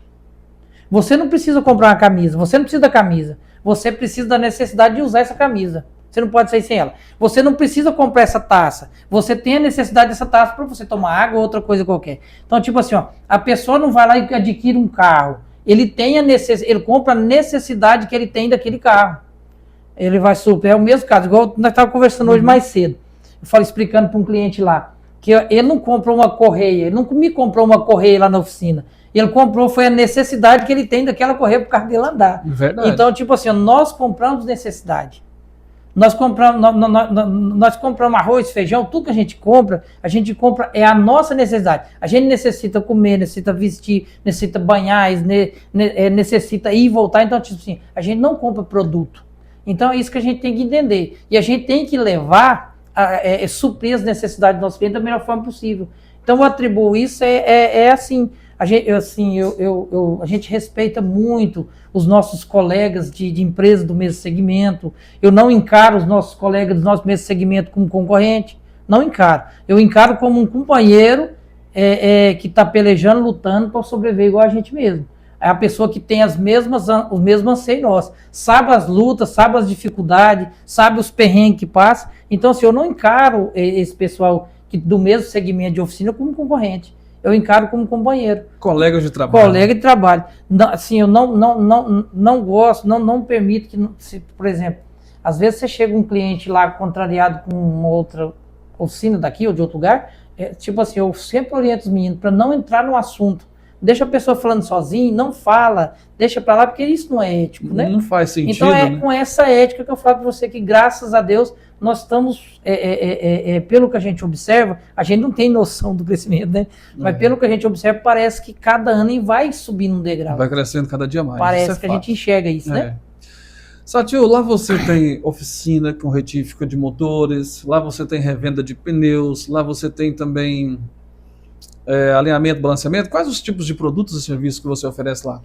Você não precisa comprar uma camisa, você não precisa da camisa. Você precisa da necessidade de usar essa camisa. Você não pode sair sem ela. Você não precisa comprar essa taça. Você tem a necessidade dessa taça para você tomar água ou outra coisa qualquer. Então, tipo assim, ó, a pessoa não vai lá e adquire um carro. Ele compra a necessidade que ele tem daquele carro. Ele vai super. É o mesmo caso, igual nós estávamos conversando hoje mais cedo. Eu falei, explicando para um cliente lá, que ele não comprou uma correia, ele não me comprou uma correia lá na oficina. Ele comprou, foi a necessidade que ele tem daquela correia para o carro dele andar. Verdade. Então, tipo assim, nós compramos necessidade. Nós compramos arroz, feijão, tudo que a gente compra é a nossa necessidade. A gente necessita comer, necessita vestir, necessita banhar, necessita ir e voltar. Então, tipo assim, a gente não compra produto. Então, é isso que a gente tem que entender. E a gente tem que levar, suprir as necessidades do nosso cliente da melhor forma possível. Então, eu atribuo isso, assim... A gente respeita muito os nossos colegas de empresa do mesmo segmento. Eu não encaro os nossos colegas do nosso mesmo segmento como concorrente. Não encaro. Eu encaro como um companheiro que está pelejando, lutando para sobreviver igual a gente mesmo. É a pessoa que tem os mesmos anseios nossos. Sabe as lutas, sabe as dificuldades, sabe os perrengues que passa. Então, assim, eu não encaro esse pessoal do mesmo segmento de oficina como concorrente. Eu encaro como companheiro. Colega de trabalho. Colega de trabalho. Não, assim, eu não gosto, não permito que, por exemplo, às vezes você chega um cliente lá contrariado com uma outra oficina daqui ou de outro lugar, tipo assim, eu sempre oriento os meninos para não entrar no assunto. Deixa a pessoa falando sozinha, não fala, deixa para lá, porque isso não é ético, né? Não faz sentido, então né? Com essa ética que eu falo para você que, graças a Deus, nós estamos, pelo que a gente observa, a gente não tem noção do crescimento, né? Mas pelo que a gente observa, parece que cada ano vai subindo um degrau. Vai crescendo cada dia mais. Parece que a gente enxerga isso, né? Satil, lá você tem oficina com retífica de motores, lá você tem revenda de pneus, lá você tem também alinhamento, balanceamento. Quais os tipos de produtos e serviços que você oferece lá?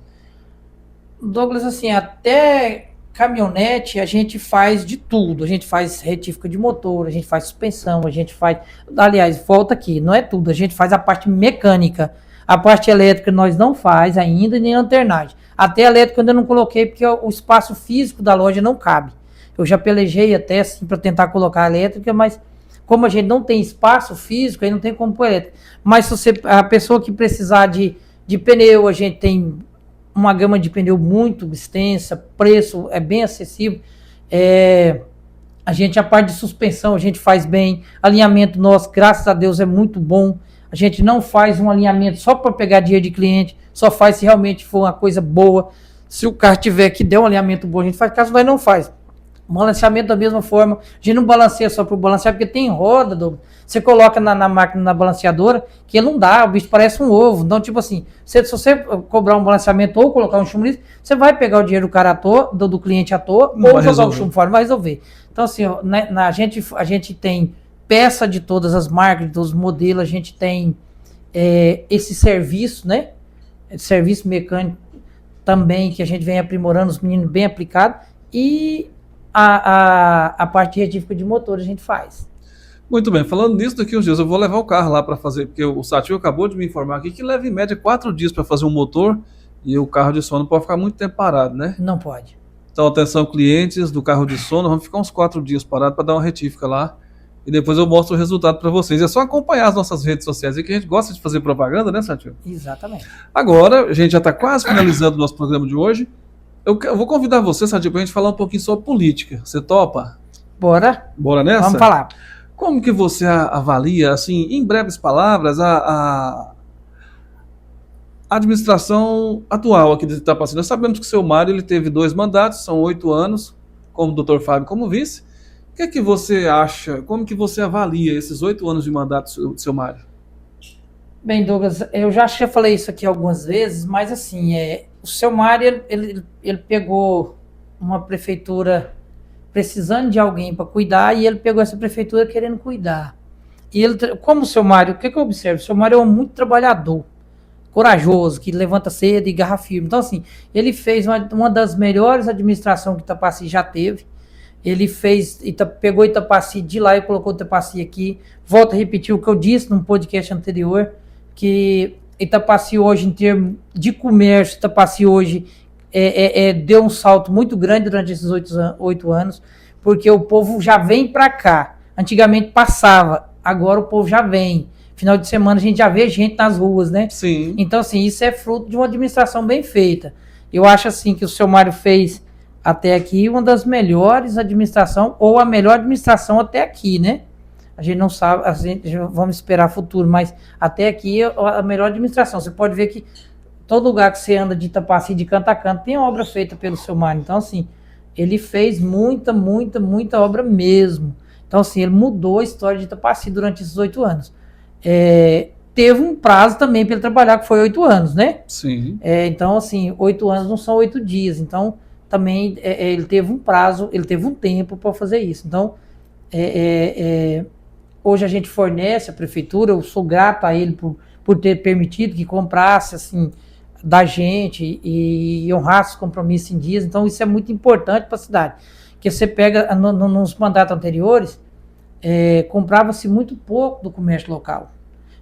Douglas, assim, até caminhonete a gente faz de tudo. A gente faz retífica de motor, a gente faz suspensão, a gente faz... Aliás, volta aqui, não é tudo. A gente faz a parte mecânica. A parte elétrica nós não faz ainda, nem lanternagem. Até elétrica eu ainda não coloquei, porque o espaço físico da loja não cabe. Eu já pelejei até assim para tentar colocar a elétrica, mas como a gente não tem espaço físico, aí não tem como pôr elétrica. Mas se a pessoa que precisar de pneu, a gente tem uma gama de pneu muito extensa, preço é bem acessível. a parte de suspensão, a gente faz bem. Alinhamento nosso, graças a Deus, é muito bom. A gente não faz um alinhamento só para pegar dinheiro de cliente, só faz se realmente for uma coisa boa. Se o carro tiver que der um alinhamento bom, a gente faz, caso nós não faz. Balanceamento da mesma forma. A gente não balanceia só para balancear, porque tem roda, Douglas. Você coloca na máquina, na balanceadora, que ele não dá, o bicho parece um ovo. Então, tipo assim, se você cobrar um balanceamento ou colocar um chumbo liso, você vai pegar o dinheiro do cara à toa, do cliente à toa, Não ou vai jogar resolver. o chumbo fora, vai resolver. Então, assim, ó, a gente tem peça de todas as marcas, de todos os modelos, a gente tem esse serviço, né? Serviço mecânico também, que a gente vem aprimorando, os meninos bem aplicados, e a parte de retífica de motor a gente faz. Muito bem, falando nisso, daqui uns dias eu vou levar o carro lá para fazer, porque o Satil acabou de me informar aqui que leva em média 4 dias para fazer um motor e o carro de som não pode ficar muito tempo parado, né? Não pode. Então, atenção, clientes do carro de som, nós vamos ficar uns 4 dias parados para dar uma retífica lá e depois eu mostro o resultado para vocês. É só acompanhar as nossas redes sociais aí que a gente gosta de fazer propaganda, né, Satil? Exatamente. Agora, a gente já está quase finalizando o nosso programa de hoje. Eu vou convidar você, Satil, para a gente falar um pouquinho sobre política. Você topa? Bora. Bora nessa? Vamos falar. Como que você avalia, assim, em breves palavras, a administração atual aqui de Itapaci? Nós sabemos que o seu Mário ele teve 2 mandatos, são 8 anos, como o Dr. Fábio como vice. O que é que você acha, como que você avalia esses 8 anos de mandato do seu Mário? Bem, Douglas, eu já falei isso aqui algumas vezes, mas assim, o seu Mário, ele pegou uma prefeitura precisando de alguém para cuidar e ele pegou essa prefeitura querendo cuidar. E ele, como o seu Mário, o que eu observo? O seu Mário é um muito trabalhador, corajoso, que levanta cedo e garra firme. Então, assim, ele fez uma das melhores administrações que Itapaci já teve. Ele fez, pegou Itapaci de lá e colocou Itapaci aqui. Volto a repetir o que eu disse num podcast anterior, que Itapaci hoje, em termos de comércio, Itapaci hoje deu um salto muito grande durante esses 8 anos, porque o povo já vem para cá. Antigamente passava, agora o povo já vem. Final de semana a gente já vê gente nas ruas, né? Sim. Então, assim, isso é fruto de uma administração bem feita. Eu acho, assim, que o seu Mário fez até aqui uma das melhores administrações, ou a melhor administração até aqui, né? A gente não sabe, vamos esperar futuro, mas até aqui é a melhor administração. Você pode ver que todo lugar que você anda de Itapaci, de canto a canto, tem obra feita pelo seu Mário. Então, assim, ele fez muita obra mesmo. Então, assim, ele mudou a história de Itapaci durante esses 8 anos. Teve um prazo também para ele trabalhar, que foi 8 anos, né? Sim. Então, assim, 8 anos não são 8 dias. Então, também ele teve um prazo, ele teve um tempo para fazer isso. Então, hoje a gente fornece a prefeitura, eu sou grato a ele por ter permitido que comprasse, assim, da gente e honrasse os compromissos em dias. Então, isso é muito importante para a cidade. Porque você pega, nos mandatos anteriores, comprava-se muito pouco do comércio local.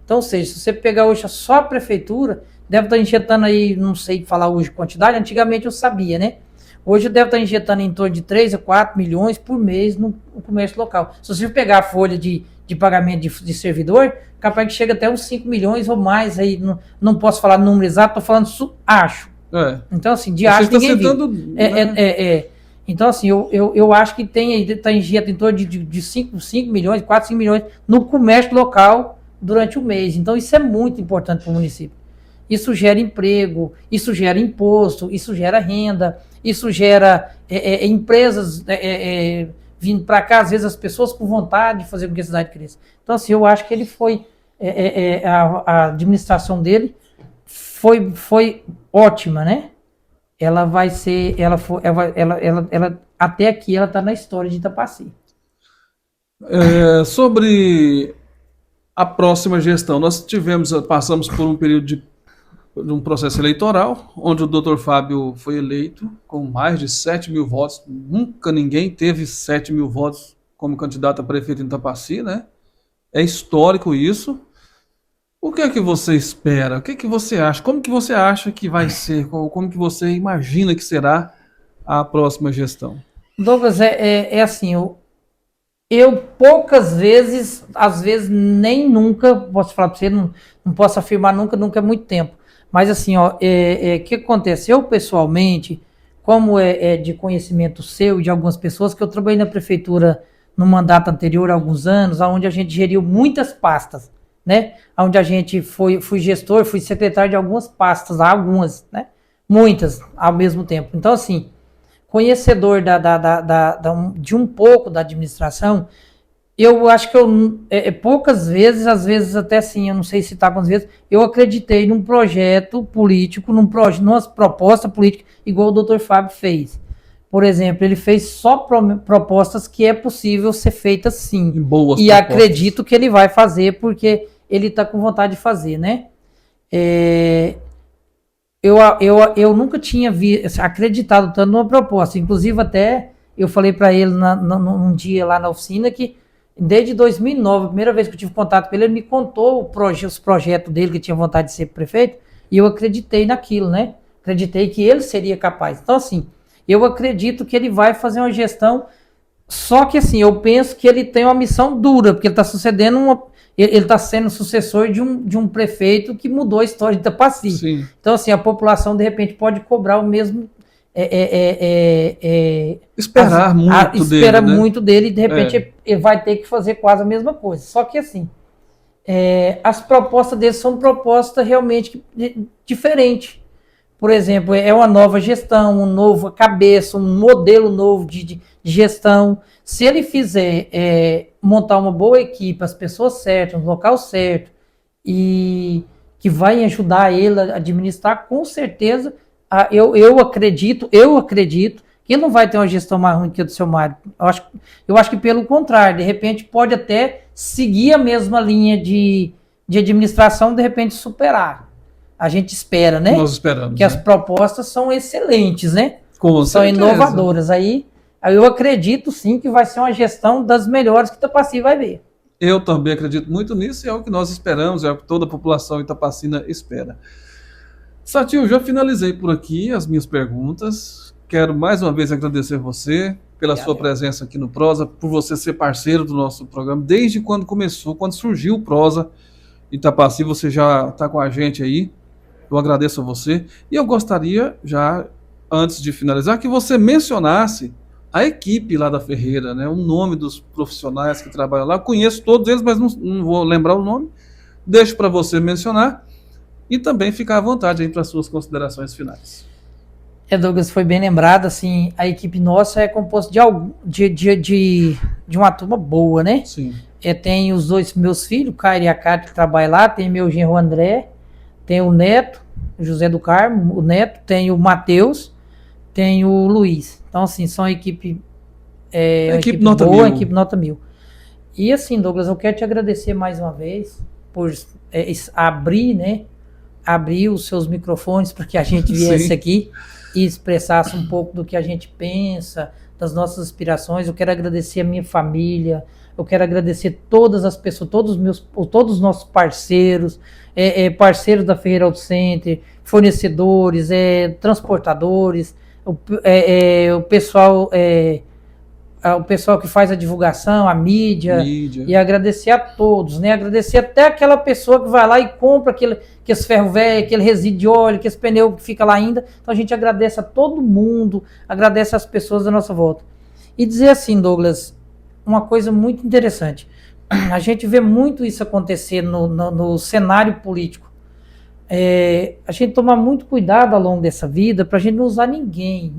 Então, ou seja, se você pegar hoje só a prefeitura, deve estar injetando aí, não sei falar hoje quantidade, antigamente eu sabia, né? Hoje deve estar injetando em torno de 3 a 4 milhões por mês no comércio local. Se você pegar a folha de pagamento de servidor, capaz que chega até uns 5 milhões ou mais, aí não posso falar número exato, estou falando acho. Então, assim, de acho ninguém viu. Então, assim, eu acho que está injetando em torno de 5 milhões, 4, 5 milhões no comércio local durante o mês. Então, isso é muito importante para o município. Isso gera emprego, isso gera imposto, isso gera renda, isso gera empresas vindo para cá, às vezes as pessoas com vontade de fazer com que a cidade cresça. Então, assim, eu acho que ele foi, a administração dele foi ótima, né? Ela vai ser, ela até aqui ela está na história de Itapaci. Sobre a próxima gestão, nós passamos por um período de um processo eleitoral, onde o Dr. Fábio foi eleito com mais de 7 mil votos. Nunca ninguém teve 7 mil votos como candidato a prefeito em Itapaci, né? É histórico isso. O que é que você espera? O que é que você acha? Como que você acha que vai ser? Como que você imagina que será a próxima gestão? Douglas, assim, eu poucas vezes, às vezes nem nunca, posso falar para você, não posso afirmar nunca é muito tempo. Mas assim, que acontece? Eu pessoalmente, como de conhecimento seu e de algumas pessoas, que eu trabalhei na prefeitura no mandato anterior, há alguns anos, onde a gente geriu muitas pastas, né? Onde a gente fui gestor, fui secretário de algumas pastas, algumas, né? Muitas ao mesmo tempo. Então, assim, conhecedor de um pouco da administração, eu acho que poucas vezes, às vezes até assim, eu não sei citar quantas vezes, eu acreditei num projeto político, numa proposta política, igual o doutor Fábio fez. Por exemplo, ele fez só propostas que é possível ser feitas sim. Boas e propostas. Acredito que ele vai fazer, porque ele está com vontade de fazer, né? Eu nunca tinha acreditado tanto numa proposta. Inclusive, até eu falei para ele num dia lá na oficina que desde 2009, a primeira vez que eu tive contato com ele, ele me contou os projetos dele, que tinha vontade de ser prefeito, e eu acreditei naquilo, né? Acreditei que ele seria capaz. Então, assim, eu acredito que ele vai fazer uma gestão, só que, assim, eu penso que ele tem uma missão dura, porque ele está sendo sucessor de um prefeito que mudou a história de Itapaci. Sim. Então, assim, a população, de repente, pode cobrar o mesmo... Espera muito dele e, de repente, ele vai ter que fazer quase a mesma coisa. Só que, assim, as propostas dele são propostas realmente diferentes. Por exemplo, é uma nova gestão, uma nova cabeça, um modelo novo de gestão. Se ele fizer montar uma boa equipe, as pessoas certas, no local certo, e que vai ajudar ele a administrar, com certeza, eu acredito que ele não vai ter uma gestão mais ruim que a do seu Mário. Eu acho que pelo contrário, de repente pode até seguir a mesma linha de administração, de repente superar. A gente espera, né? Nós esperamos. Que as propostas são excelentes, né? Com são certeza. Inovadoras. Aí eu acredito sim que vai ser uma gestão das melhores que Itapaci vai ver. Eu também acredito muito nisso e é o que nós esperamos, é o que toda a população itapacina espera. Satil, já finalizei por aqui as minhas perguntas. Quero mais uma vez agradecer você pela sua presença aqui no Prosa, por você ser parceiro do nosso programa. Desde quando começou, quando surgiu o Prosa Itapaci, você já está com a gente aí. Eu agradeço a você. E eu gostaria, já antes de finalizar, que você mencionasse a equipe lá da Ferreira, né? O nome dos profissionais que trabalham lá. Eu conheço todos eles, mas não vou lembrar o nome. Deixo para você mencionar. E também ficar à vontade aí para as suas considerações finais. Douglas, foi bem lembrado, assim, a equipe nossa é composta de uma turma boa, né? Sim. Tem os dois meus filhos, o Caio e a Cátia, que trabalham lá, tem meu genro André, tem o Neto, o José do Carmo, o Neto, tem o Matheus, tem o Luiz. Então, assim, são uma equipe, equipe nota boa, 1000. Equipe nota 1000. E, assim, Douglas, eu quero te agradecer mais uma vez por abrir os seus microfones para que a gente viesse aqui e expressasse um pouco do que a gente pensa, das nossas aspirações. Eu quero agradecer a minha família, eu quero agradecer todas as pessoas, todos os nossos parceiros, parceiros da Ferreira Auto Center, fornecedores, transportadores, o pessoal que faz a divulgação, a mídia. E agradecer a todos, né? Agradecer até aquela pessoa que vai lá e compra aqueles ferro velho, aquele resíduo de óleo, aquele pneu que fica lá ainda. Então a gente agradece a todo mundo, agradece as pessoas da nossa volta. E dizer assim, Douglas, uma coisa muito interessante. A gente vê muito isso acontecer no cenário político. A gente tomar muito cuidado ao longo dessa vida para a gente não usar ninguém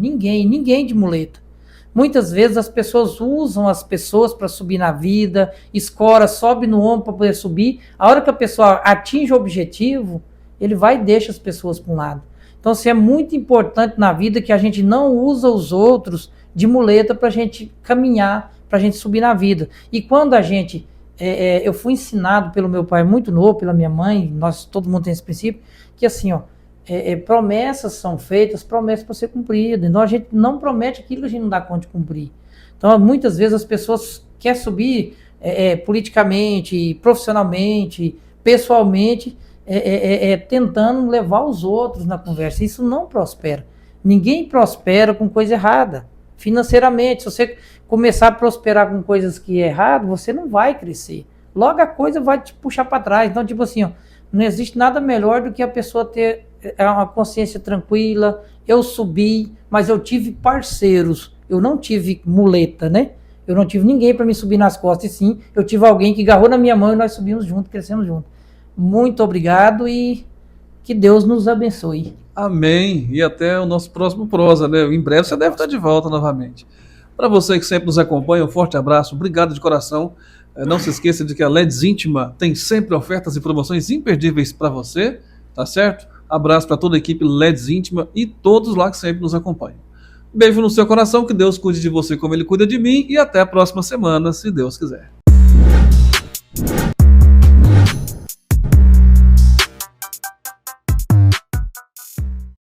de muleta. Muitas vezes as pessoas usam as pessoas para subir na vida, escora, sobe no ombro para poder subir. A hora que a pessoa atinge o objetivo, ele vai e deixa as pessoas para um lado. Então, assim, é muito importante na vida que a gente não usa os outros de muleta para a gente caminhar, para a gente subir na vida. E quando a gente... eu fui ensinado pelo meu pai muito novo, pela minha mãe, todo mundo tem esse princípio, que assim, promessas são feitas, promessas para ser cumpridas. Então a gente não promete aquilo que a gente não dá conta de cumprir. Então muitas vezes as pessoas querem subir politicamente, profissionalmente, pessoalmente, tentando levar os outros na conversa. Isso não prospera. Ninguém prospera com coisa errada. Financeiramente, se você começar a prosperar com coisas que é errado, você não vai crescer. Logo a coisa vai te puxar para trás. Então, tipo assim, não existe nada melhor do que a pessoa ter uma consciência tranquila. Eu subi, mas eu tive parceiros. Eu não tive muleta, né? Eu não tive ninguém para me subir nas costas, e sim, eu tive alguém que agarrou na minha mão e nós subimos juntos, crescemos juntos. Muito obrigado e que Deus nos abençoe. Amém. E até o nosso próximo prosa, né? Em breve você deve estar de volta novamente. Para você que sempre nos acompanha, um forte abraço, obrigado de coração. Não se esqueça de que a LEDs Íntima tem sempre ofertas e promoções imperdíveis para você, tá certo? Abraço para toda a equipe LEDs Íntima e todos lá que sempre nos acompanham. Beijo no seu coração, que Deus cuide de você como Ele cuida de mim e até a próxima semana, se Deus quiser.